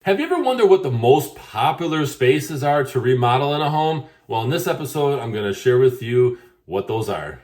Have you ever wondered what the most popular spaces are to remodel in a home? Well, in this episode, I'm going to share with you what those are.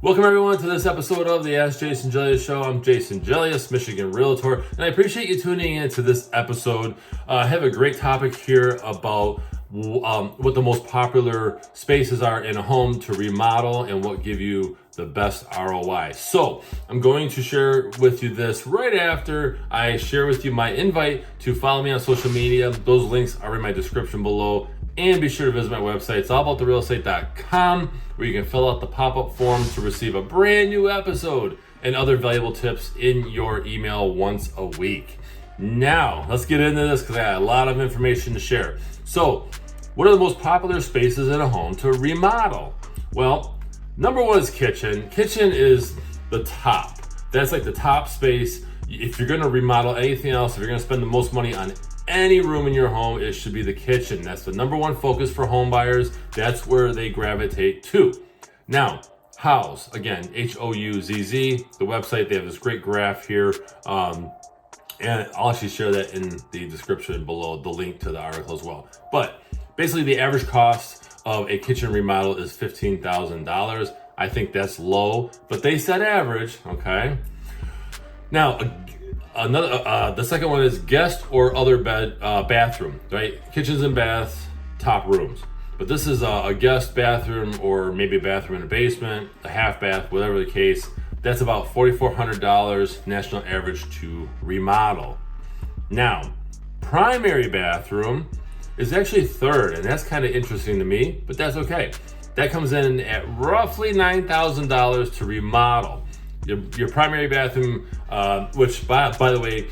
Welcome everyone to this episode of the AskJasonGelios show. I'm Jason Gelios, Michigan Realtor, and I appreciate you tuning in to this episode. I have a great topic here about what the most popular spaces are in a home to remodel and what give you the best ROI. So I'm going to share with you this right after I share with you my invite to follow me on social media. Those links are in my description below. And be sure to visit my website. It's allabouttherealestate.com, where you can fill out the pop-up form to receive a brand new episode and other valuable tips in your email once a week. Now, let's get into this because I got a lot of information to share. So, what are the most popular spaces in a home to remodel? Well, number one is kitchen. Kitchen is the top. That's like the top space. If you're going to remodel anything else, if you're going to spend the most money on any room in your home, it should be the kitchen. That's the number one focus for home buyers. That's where they gravitate to. Now, Houzz, again, Houzz, the website, they have this great graph here. And I'll actually share that in the description below, the link to the article as well. But basically the average cost of a kitchen remodel is $15,000. I think that's low, but they said average, okay? Now, the second one is guest or other bathroom, right? Kitchens and baths, top rooms. But this is a guest bathroom or maybe a bathroom in a basement, a half bath, whatever the case. That's about $4,400 national average to remodel. Now, primary bathroom is actually third, and that's kind of interesting to me, but that's okay. That comes in at roughly $9,000 to remodel. Your primary bathroom, which by the way,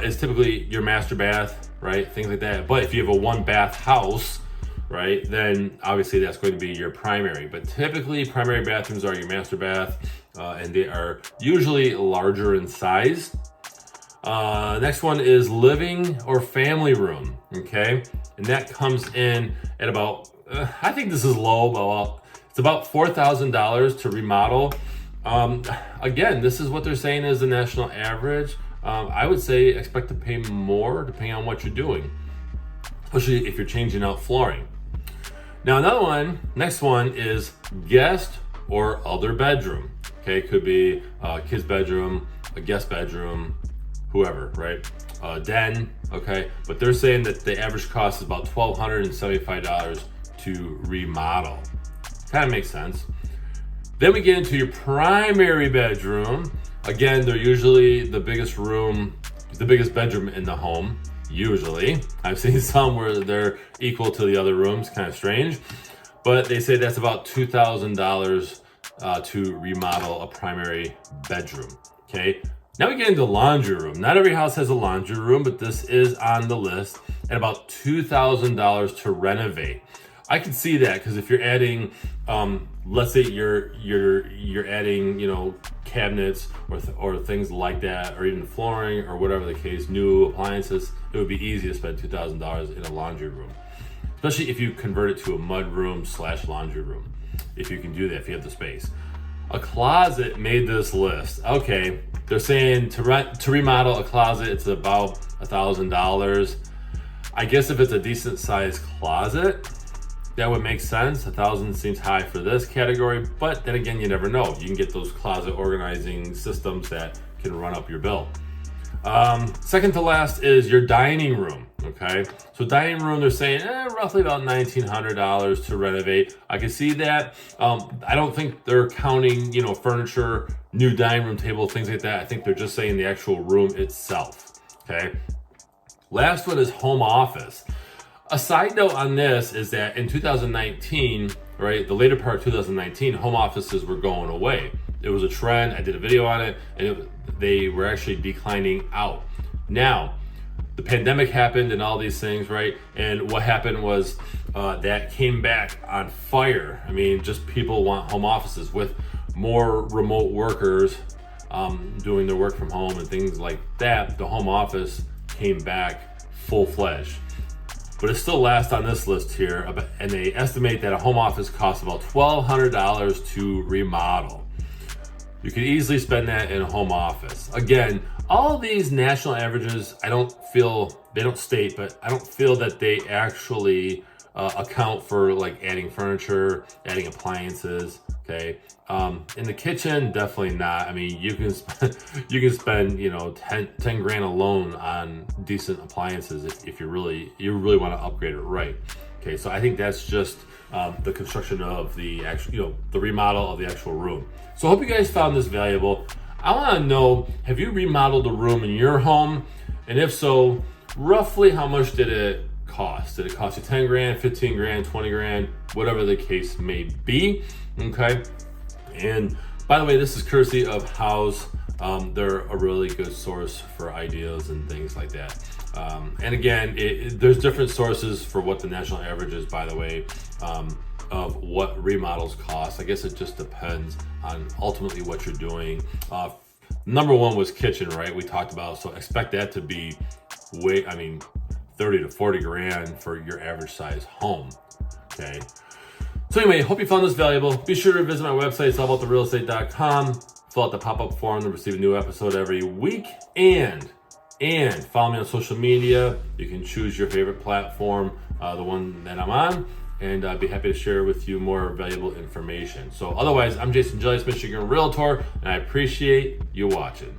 is typically your master bath, right? Things like that. But if you have a one bath house, right, then obviously that's going to be your primary. But typically primary bathrooms are your master bath, and they are usually larger in size. Next one is living or family room, okay? And that comes in at about, I think this is low, but it's about $4,000 to remodel. Again, this is what they're saying is the national average. I would say expect to pay more depending on what you're doing, especially if you're changing out flooring. Now, next one is guest or other bedroom. Okay, could be a kid's bedroom, a guest bedroom, whoever, right? Den, okay? But they're saying that the average cost is about $1,275 to remodel. Kind of makes sense. Then we get into your primary bedroom. Again, they're usually the biggest room, the biggest bedroom in the home, usually. I've seen some where they're equal to the other rooms, kind of strange. But they say that's about $2,000 to remodel a primary bedroom, okay? Now we get into laundry room. Not every house has a laundry room, but this is on the list at about $2,000 to renovate. I can see that because if you're adding, let's say you're adding, cabinets or things like that, or even flooring or whatever the case, new appliances, it would be easy to spend $2,000 in a laundry room, especially if you convert it to a mud room / laundry room. If you can do that, if you have the space. A closet made this list. Okay, they're saying to remodel a closet, it's about $1,000. I guess if it's a decent sized closet, that would make sense. $1,000 seems high for this category, but then again, you never know. You can get those closet organizing systems that can run up your bill. Second to last is your dining room, okay? So dining room, they're saying roughly about $1,900 to renovate. I can see that. I don't think they're counting, furniture, new dining room table, things like that. I think they're just saying the actual room itself, okay? Last one is home office. A side note on this is that in 2019, right, the later part of 2019, home offices were going away. It was a trend. I did a video on it, and they were actually declining out. Now, the pandemic happened and all these things, right? And what happened was that came back on fire. I mean, just people want home offices with more remote workers doing their work from home and things like that. The home office came back full-fledged. but it's still last on this list here. And they estimate that a home office costs about $1,200 to remodel. You could easily spend that in a home office. Again, all of these national averages, they don't state, but I don't feel that they actually account for like adding furniture, adding appliances. Okay, in the kitchen, definitely not. I mean, you can spend 10 grand alone on decent appliances if you really want to upgrade it right. Okay, so I think that's just the construction of the actual, the remodel of the actual room. So I hope you guys found this valuable. I want to know, have you remodeled a room in your home? And if so, roughly how much did it cost? Did it cost you 10 grand, 15 grand, 20 grand, whatever the case may be? Okay. And by the way, this is courtesy of Houzz. They're a really good source for ideas and things like that. And again, there's different sources for what the national average is, by the way, of what remodels cost. I guess it just depends on ultimately what you're doing. Number one was kitchen, right? We talked about, so expect that to be 30 to 40 grand for your average size home. Okay. So anyway, hope you found this valuable. Be sure to visit my website, it's allabouttherealestate.com. Fill out the pop-up form to receive a new episode every week. And follow me on social media. You can choose your favorite platform, the one that I'm on, and I'd be happy to share with you more valuable information. So otherwise, I'm Jason Gelios, Michigan Realtor, and I appreciate you watching.